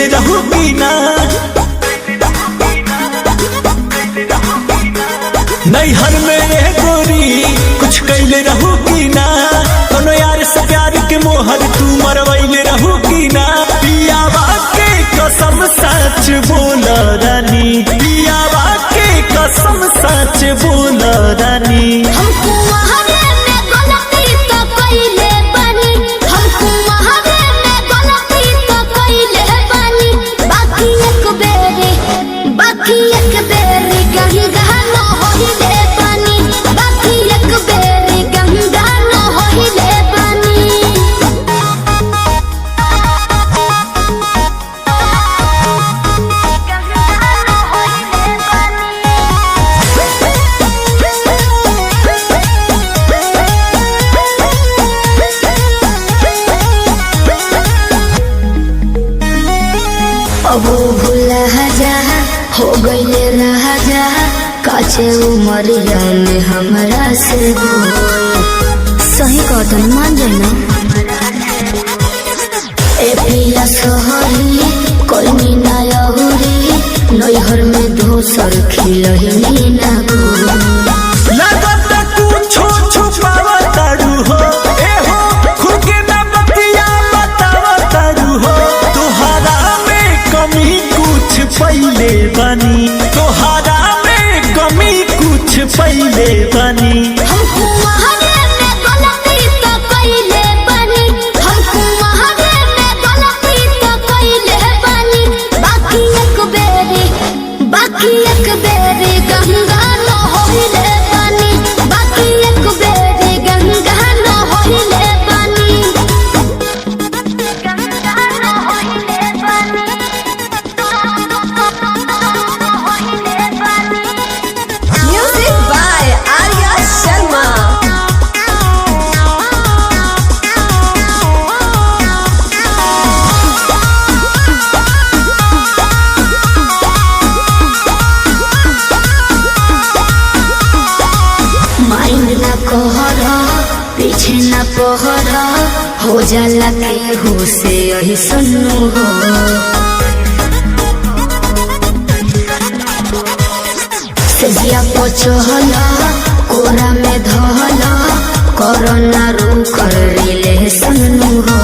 कैले रहू की ना नैहर में रह गोरी कुछ कैले रहू की ना कोनो यार से प्यार के मोहर तू मरवैले रहू की ना पियावा के कसम सच बोल रानी पियावा के कसम सच बोल रानी हमको वहारे में गलती तो कइले बानी हमको वहारे में गलती तो कइले बानी बाकी एक बेरी गंगा न होइले बानी बाकी एक बेरी गंगा न होइले बानी अब भूला जा हो गईले राजा काचे उमरिया में हमरा से सही कहतन मान जाए ना ए पिया सोहरी कोई ना यहुरी नैहर में दोसर खिलही ना लगत कुछो छुपावा तारू हो ए हो खुद के ना बतिया बतावा तारू हो तोहरा में कमी कुछ पहिले बनी तोहरा में कमी कुछ पहिले बनी हमको वहारे में गलती तो कइले बानी हमको वहारे में गलती तो कइले बानी बाकी एक बेरी गंगा न होइले बानी बाकी एक बेरी गंगा न होइले बानी गंगा न होइले बानी होइले बानी Music by Arya Sharma. Mind न कहरा पीछे न पहरा हो जाला के हो से यही सुनू हो सजिया पचहला कोरा में धहला कोरोना रू कर रिले सुनू हो